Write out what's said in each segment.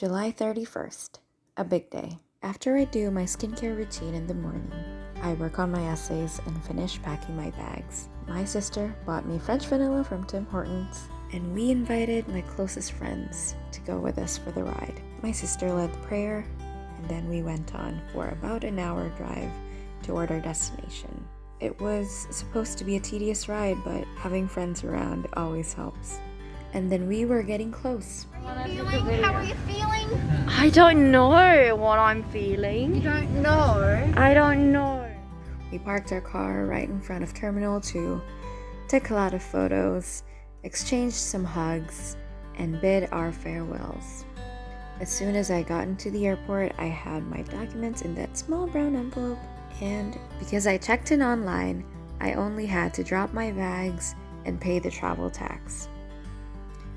July 31st, a big day. After I do my skincare routine in the morning, I work on my essays and finish packing my bags. My sister bought me French vanilla from Tim Hortons, and we invited my closest friends to go with us for the ride. My sister led the prayer, and then we went on for about an hour drive toward our destination. It was supposed to be a tedious ride, but having friends around always helps. And then we were getting close. How are you feeling? I don't know what I'm feeling. You don't know? I don't know. We parked our car right in front of Terminal 2, took a lot of photos, exchanged some hugs, and bid our farewells. As soon as I got into the airport, I had my documents in that small brown envelope, and because I checked in online, I only had to drop my bags and pay the travel tax.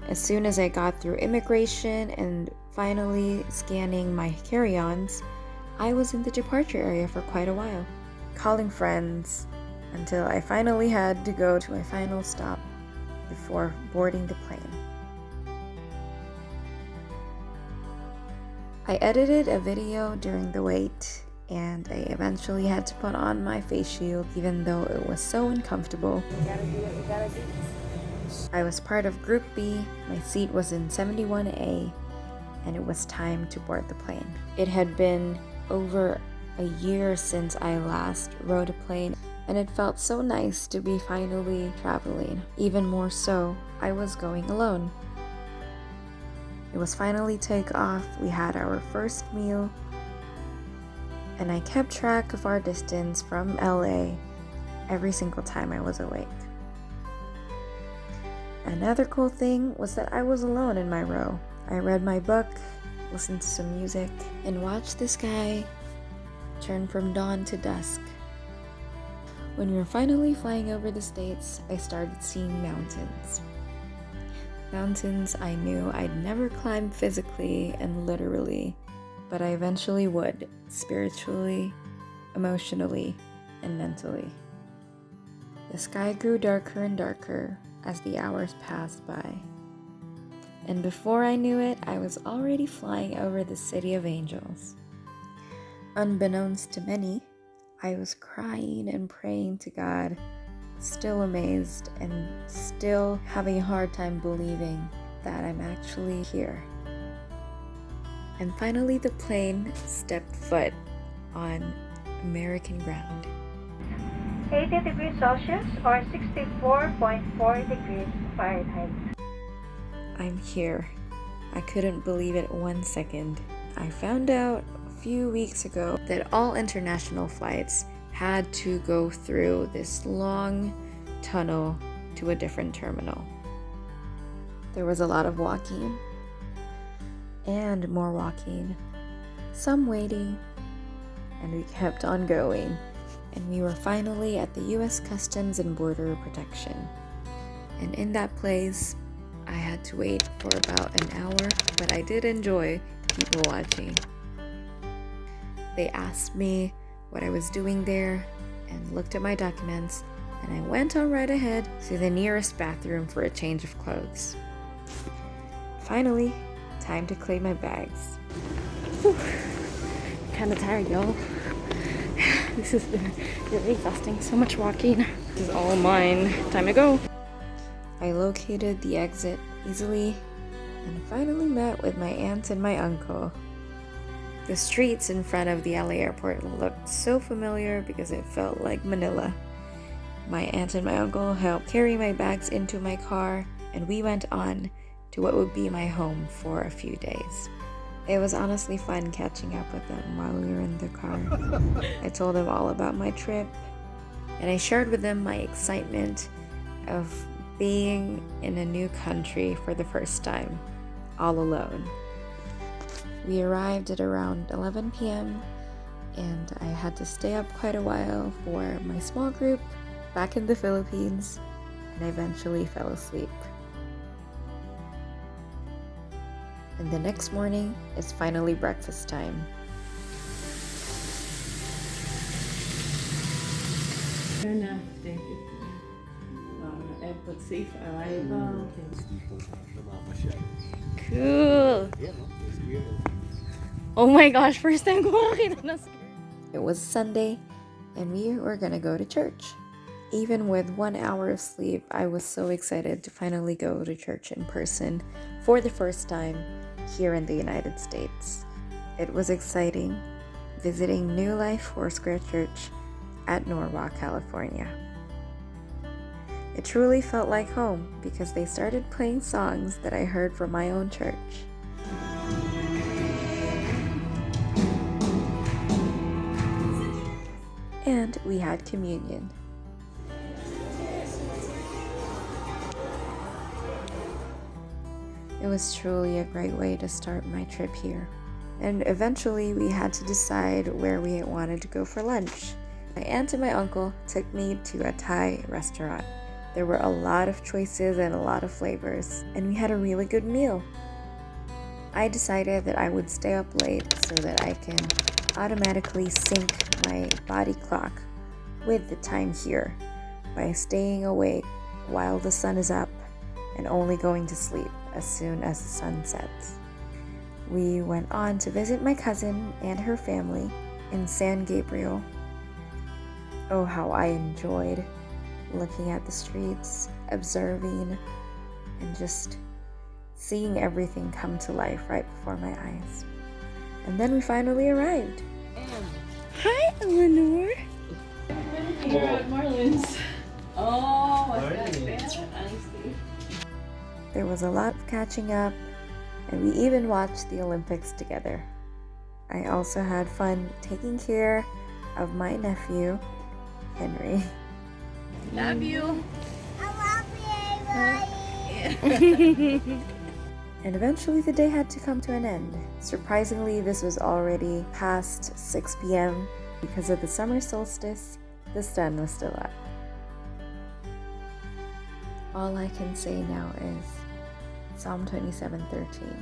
As soon as I got through immigration and finally scanning my carry-ons, I was in the departure area for quite a while, calling friends until I finally had to go to my final stop before boarding the plane. I edited a video during the wait, and I eventually had to put on my face shield even though it was so uncomfortable. You gotta do what you gotta do. I was part of Group B, my seat was in 71A, and it was time to board the plane. It had been over a year since I last rode a plane, and it felt so nice to be finally traveling. Even more so, I was going alone. It was finally takeoff, we had our first meal, and I kept track of our distance from LA every single time I was awake. Another cool thing was that I was alone in my row. I read my book, listened to some music, and watched the sky turn from dawn to dusk. When we were finally flying over the States, I started seeing mountains. Mountains I knew I'd never climb physically and literally, but I eventually would, spiritually, emotionally, and mentally. The sky grew darker and darker as the hours passed by. And before I knew it, I was already flying over the city of angels. Unbeknownst to many, I was crying and praying to God, still amazed and still having a hard time believing that I'm actually here. And finally the plane stepped foot on American ground. 80 degrees Celsius or 64.4 degrees Fahrenheit. I'm here. I couldn't believe it 1 second. I found out a few weeks ago that all international flights had to go through this long tunnel to a different terminal. There was a lot of walking and more walking, some waiting, and we kept on going. And we were finally at the US Customs and Border Protection. And in that place, I had to wait for about an hour, but I did enjoy people watching. They asked me what I was doing there and looked at my documents, and I went on right ahead to the nearest bathroom for a change of clothes. Finally, time to claim my bags. Kinda tired, y'all. This has been really exhausting. So much walking. This is all mine. Time to go. I located the exit easily and finally met with my aunt and my uncle. The streets in front of the LA airport looked so familiar because it felt like Manila. My aunt and my uncle helped carry my bags into my car, and we went on to what would be my home for a few days. It was honestly fun catching up with them while we were in the car. I told them all about my trip, and I shared with them my excitement of being in a new country for the first time, all alone. We arrived at around 11 p.m., and I had to stay up quite a while for my small group back in the Philippines, and I eventually fell asleep. And the next morning, it's finally breakfast time. Enough, thank you. But safe arrival. Cool. Oh my gosh, first time ko makakita ng It was Sunday, and we were gonna go to church. Even with 1 hour of sleep, I was so excited to finally go to church in person for the first time here in the United States. It was exciting visiting New Life Foursquare Church at Norwalk, California. It truly felt like home because they started playing songs that I heard from my own church. And we had communion. It was truly a great way to start my trip here. And eventually we had to decide where we wanted to go for lunch. My aunt and my uncle took me to a Thai restaurant. There were a lot of choices and a lot of flavors, and we had a really good meal. I decided that I would stay up late so that I can automatically sync my body clock with the time here by staying awake while the sun is up and only going to sleep as soon as the sun sets. We went on to visit my cousin and her family in San Gabriel. Oh, how I enjoyed looking at the streets, observing, and just seeing everything come to life right before my eyes. And then we finally arrived. Hi, Eleanor. Here at Marlins. Oh, what's that? Honestly. There was a lot of catching up, and we even watched the Olympics together. I also had fun taking care of my nephew, Henry. Love you. And eventually the day had to come to an end. Surprisingly, this was already past 6 p.m. Because of the summer solstice, the sun was still up. All I can say now is Psalm 27:13.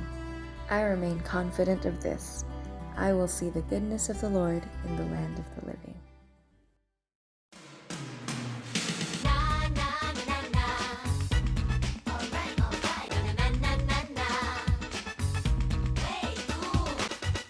I remain confident of this. I will see the goodness of the Lord in the land of the living.